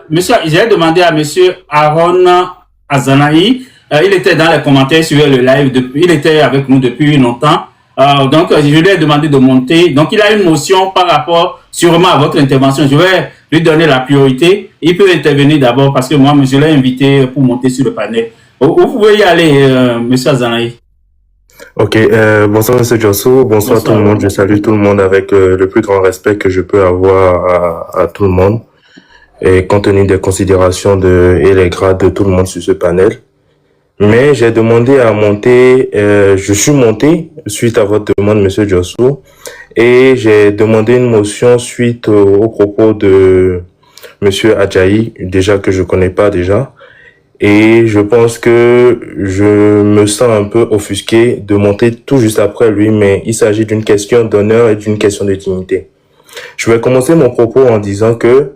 Monsieur, j'ai demandé à monsieur Aaron Azanaï, il était dans les commentaires sur le live, il était avec nous depuis longtemps. Donc, je lui ai demandé de monter. Donc, il a une motion par rapport sûrement à votre intervention. Je vais lui donner la priorité. Il peut intervenir d'abord parce que moi, je l'ai invité pour monter sur le panel. Vous pouvez y aller, monsieur Azanaï. Ok, bonsoir monsieur Josso, bonsoir tout le monde. Je salue tout le monde avec le plus grand respect que je peux avoir à tout le monde. Et compte tenu des considérations et les grades de tout le monde sur ce panel. Mais j'ai demandé à monter, je suis monté suite à votre demande, monsieur Josso, et j'ai demandé une motion suite aux propos de monsieur Adjaï, déjà que je connais pas déjà. Et je pense que je me sens un peu offusqué de monter tout juste après lui, mais il s'agit d'une question d'honneur et d'une question de dignité. Je vais commencer mon propos en disant que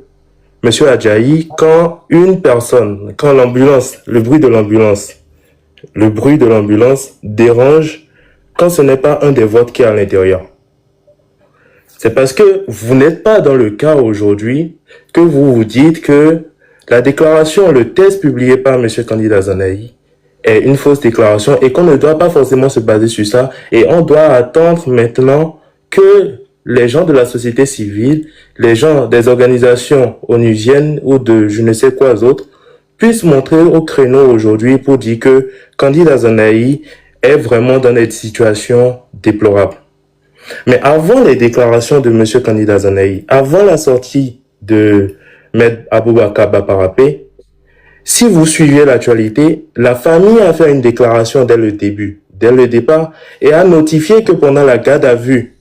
monsieur Adjaï, quand l'ambulance, le bruit de l'ambulance dérange quand ce n'est pas un des vôtres qui est à l'intérieur. C'est parce que vous n'êtes pas dans le cas aujourd'hui que vous vous dites que la déclaration, le test publié par M. Candidat Zanaï est une fausse déclaration et qu'on ne doit pas forcément se baser sur ça et on doit attendre maintenant que les gens de la société civile, les gens des organisations onusiennes ou de je ne sais quoi d'autres puissent montrer au créneau aujourd'hui pour dire que Candidat Zanaï est vraiment dans des situations déplorables. Mais avant les déclarations de M. Candidat Zanaï, avant la sortie de Maître Aboubakar Baparapé, si vous suivez l'actualité, la famille a fait une déclaration dès le départ, et a notifié que pendant la garde à vue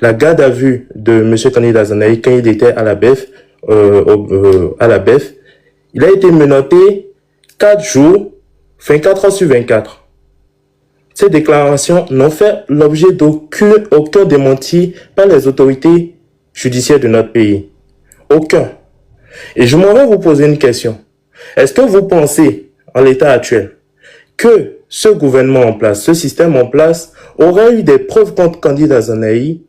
de M. Candidat Zanaï, quand il était à la BEF, il a été menotté 4 jours, 24 heures sur 24. Ces déclarations n'ont fait l'objet d'aucun démenti par les autorités judiciaires de notre pays. Aucun. Et je m'en vais vous poser une question. Est-ce que vous pensez, en l'état actuel, que ce gouvernement en place, ce système en place, aurait eu des preuves contre Candidat Zanaï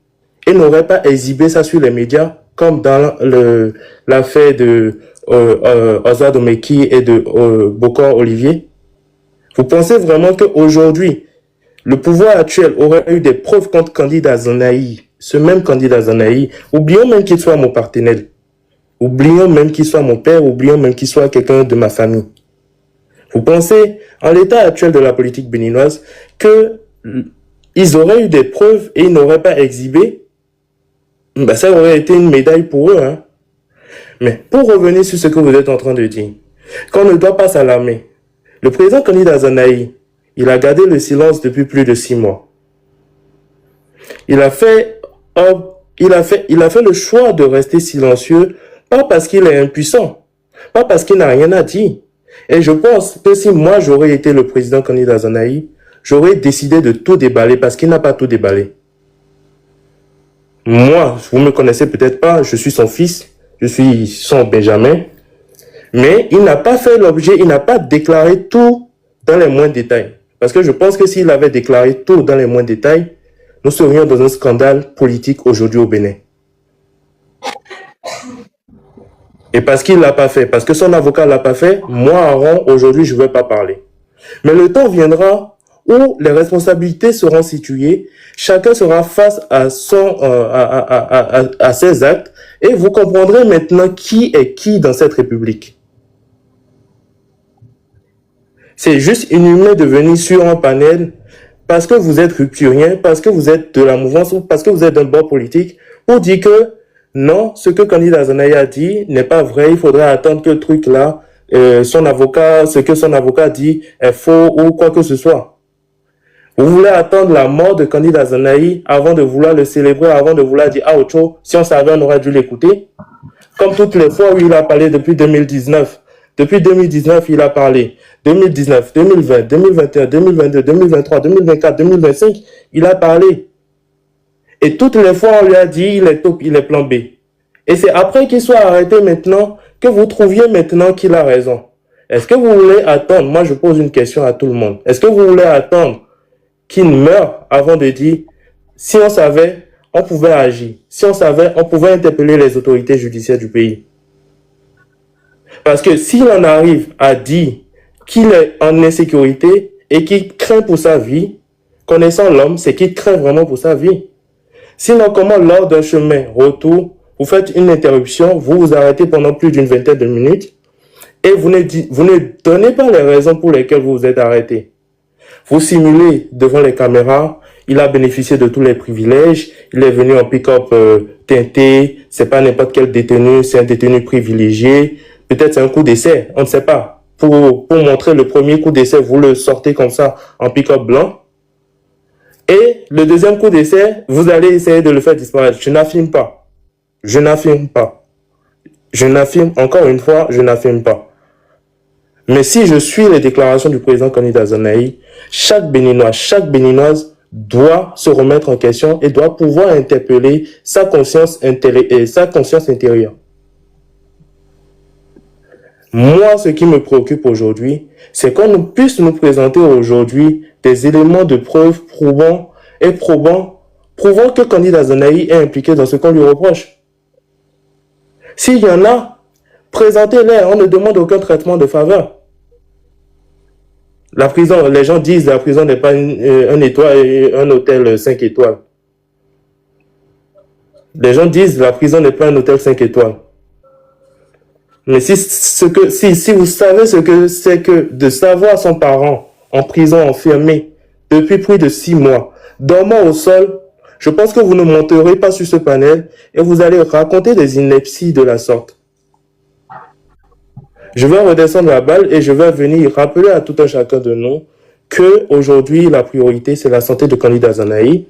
et n'aurait pas exhibé ça sur les médias, comme dans l'affaire de Ozad Omeki et de Bokor Olivier? Vous pensez vraiment qu'aujourd'hui, le pouvoir actuel aurait eu des preuves contre Candidat Zanaï, ce même Candidat Zanaï, oublions même qu'il soit mon partenaire, oublions même qu'il soit mon père, oublions même qu'il soit quelqu'un de ma famille. Vous pensez, en l'état actuel de la politique béninoise, qu'ils auraient eu des preuves et ils n'auraient pas exhibé? Ben, ça aurait été une médaille pour eux. Hein? Mais pour revenir sur ce que vous êtes en train de dire, qu'on ne doit pas s'alarmer. Le président Candidat Zanaï, il a gardé le silence depuis plus de 6 mois. Il a fait le choix de rester silencieux, pas parce qu'il est impuissant, pas parce qu'il n'a rien à dire. Et je pense que si moi j'aurais été le président Candidat Zanaï, j'aurais décidé de tout déballer parce qu'il n'a pas tout déballé. Moi, vous me connaissez peut-être pas, je suis son fils, je suis son Benjamin, mais il n'a pas fait l'objet, il n'a pas déclaré tout dans les moindres détails. Parce que je pense que s'il avait déclaré tout dans les moindres détails, nous serions dans un scandale politique aujourd'hui au Bénin. Et parce qu'il ne l'a pas fait, parce que son avocat ne l'a pas fait, moi, Aaron, aujourd'hui, je ne vais pas parler. Mais le temps viendra où les responsabilités seront situées, chacun sera face à ses actes, et vous comprendrez maintenant qui est qui dans cette République. C'est juste inhumain de venir sur un panel parce que vous êtes rupturien, parce que vous êtes de la mouvance ou parce que vous êtes d'un bord politique pour dire que non, ce que Candidat Zanaï a dit n'est pas vrai, il faudrait attendre que le truc là, ce que son avocat dit est faux ou quoi que ce soit. Vous voulez attendre la mort de Candidat Zanaï avant de vouloir le célébrer, avant de vouloir dire « Ah, Ocho, si on savait, on aurait dû l'écouter ». Comme toutes les fois où il a parlé depuis 2019. Depuis 2019, il a parlé. 2019, 2020, 2021, 2022, 2023, 2024, 2025, il a parlé. Et toutes les fois, on lui a dit, il est top, il est plan B. Et c'est après qu'il soit arrêté maintenant que vous trouviez maintenant qu'il a raison. Est-ce que vous voulez attendre? Moi, je pose une question à tout le monde. Est-ce que vous voulez attendre qu'il meure avant de dire, si on savait, on pouvait agir. Si on savait, on pouvait interpeller les autorités judiciaires du pays. Parce que s'il en arrive à dire qu'il est en insécurité et qu'il craint pour sa vie, connaissant l'homme, c'est qu'il craint vraiment pour sa vie. Sinon, comment lors d'un chemin retour, vous faites une interruption, vous vous arrêtez pendant plus d'une vingtaine de minutes et vous ne donnez pas les raisons pour lesquelles vous vous êtes arrêté. Vous simulez devant les caméras, il a bénéficié de tous les privilèges, il est venu en pick-up teinté, c'est pas n'importe quel détenu, c'est un détenu privilégié, peut-être c'est un coup d'essai, on ne sait pas. Pour montrer le premier coup d'essai, vous le sortez comme ça en pick-up blanc. Et le deuxième coup d'essai, vous allez essayer de le faire disparaître. Je n'affirme pas. Je n'affirme pas. Je n'affirme, encore une fois, je n'affirme pas. Mais si je suis les déclarations du président Kony Dazanaï, chaque Béninois, chaque Béninoise doit se remettre en question et doit pouvoir interpeller sa conscience intérieure. Moi, ce qui me préoccupe aujourd'hui, c'est qu'on puisse nous présenter aujourd'hui des éléments de preuve prouvant que Kony Dazanaï est impliqué dans ce qu'on lui reproche. S'il y en a, présentez-les, on ne demande aucun traitement de faveur. La prison, les gens disent que la prison n'est pas un hôtel 5 étoiles. Les gens disent que la prison n'est pas un hôtel 5 étoiles. Mais si vous savez ce que c'est que de savoir son parent en prison enfermé depuis plus de 6 mois, dormant au sol, je pense que vous ne monterez pas sur ce panel et vous allez raconter des inepties de la sorte. Je vais redescendre la balle et je vais venir rappeler à tout un chacun de nous que aujourd'hui la priorité c'est la santé de Kony Dazanaï.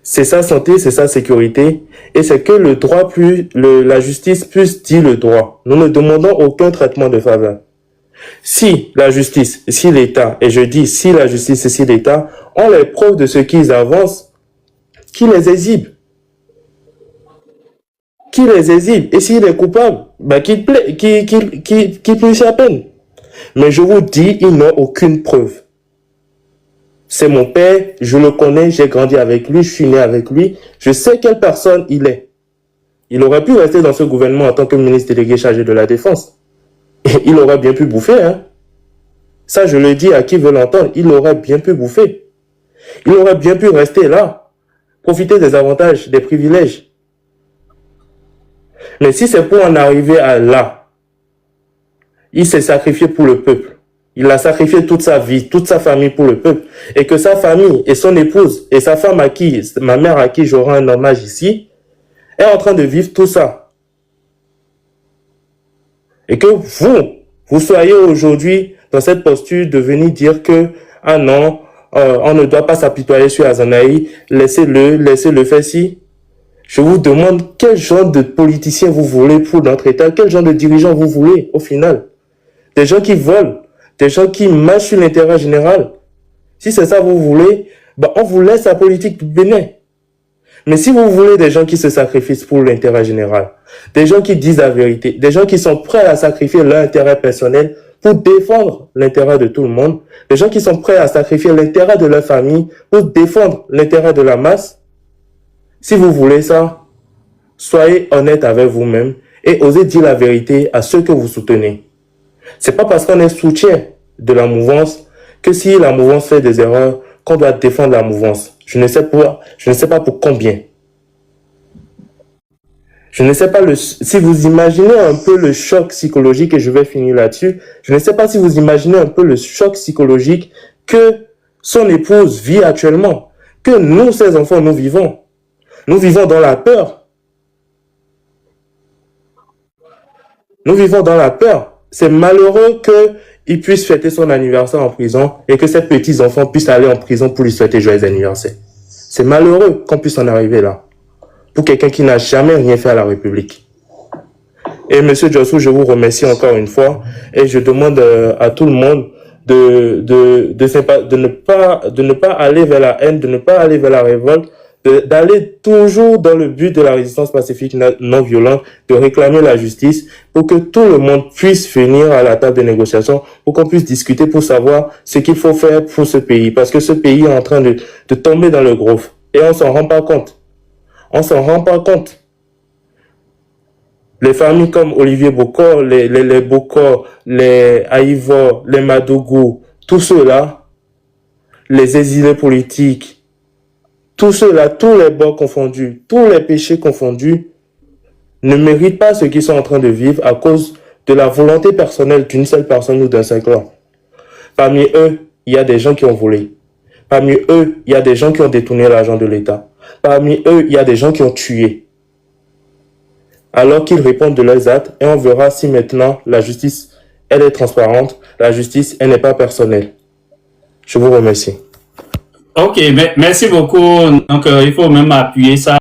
C'est sa santé, c'est sa sécurité, et c'est que le droit la justice puisse dire le droit. Nous ne demandons aucun traitement de faveur. Si la justice, si l'État, et je dis si la justice et si l'État ont les preuves de ce qu'ils avancent, qu'ils les exhibent. Qu'ils les exhibent. Et s'il est coupable, qu'il puisse à peine. Mais je vous dis, ils n'ont aucune preuve. C'est mon père, je le connais, j'ai grandi avec lui, je suis né avec lui, je sais quelle personne il est. Il aurait pu rester dans ce gouvernement en tant que ministre délégué chargé de la Défense. Et il aurait bien pu bouffer, hein. Ça, je le dis à qui veut l'entendre, il aurait bien pu bouffer. Il aurait bien pu rester là, profiter des avantages, des privilèges. Mais si c'est pour en arriver à là, il s'est sacrifié pour le peuple. Il a sacrifié toute sa vie, toute sa famille pour le peuple. Et que sa famille et son épouse et sa femme ma mère à qui j'aurai un hommage ici, est en train de vivre tout ça. Et que vous soyez aujourd'hui dans cette posture de venir dire que, ah non, on ne doit pas s'apitoyer sur Dazanaï, laissez-le faire si. Je vous demande quel genre de politicien vous voulez pour notre État, quel genre de dirigeant vous voulez au final. Des gens qui volent, des gens qui marchent sur l'intérêt général. Si c'est ça que vous voulez, on vous laisse la politique du Bénin. Mais si vous voulez des gens qui se sacrifient pour l'intérêt général, des gens qui disent la vérité, des gens qui sont prêts à sacrifier leur intérêt personnel pour défendre l'intérêt de tout le monde, des gens qui sont prêts à sacrifier l'intérêt de leur famille pour défendre l'intérêt de la masse, si vous voulez ça, soyez honnête avec vous-même et osez dire la vérité à ceux que vous soutenez. C'est pas parce qu'on est soutien de la mouvance que si la mouvance fait des erreurs, qu'on doit défendre la mouvance. Je ne sais pas pour combien. Je ne sais pas si vous imaginez un peu le choc psychologique, et je vais finir là-dessus. Je ne sais pas si vous imaginez un peu le choc psychologique que son épouse vit actuellement, que nous, ses enfants, nous vivons. Nous vivons dans la peur. Nous vivons dans la peur. C'est malheureux qu'il puisse fêter son anniversaire en prison et que ses petits-enfants puissent aller en prison pour lui souhaiter joyeux anniversaire. C'est malheureux qu'on puisse en arriver là. Pour quelqu'un qui n'a jamais rien fait à la République. Et M. Djossou, je vous remercie encore une fois et je demande à tout le monde de ne pas aller vers la haine, de ne pas aller vers la révolte, d'aller toujours dans le but de la résistance pacifique non violente, de réclamer la justice pour que tout le monde puisse venir à la table de négociation, pour qu'on puisse discuter pour savoir ce qu'il faut faire pour ce pays. Parce que ce pays est en train de tomber dans le gouffre et on s'en rend pas compte. On s'en rend pas compte. Les familles comme Olivier Bokor, les Bokor, les Aïvor, les Madougou, tous ceux-là, les exilés politiques, tous ceux-là, tous les bords confondus, tous les péchés confondus, ne méritent pas ce qu'ils sont en train de vivre à cause de la volonté personnelle d'une seule personne ou d'un seul clan. Parmi eux, il y a des gens qui ont volé. Parmi eux, il y a des gens qui ont détourné l'argent de l'État. Parmi eux, il y a des gens qui ont tué. Alors qu'ils répondent de leurs actes, et on verra si maintenant la justice, elle est transparente, la justice, elle n'est pas personnelle. Je vous remercie. Ok, merci beaucoup. Donc, il faut même appuyer ça.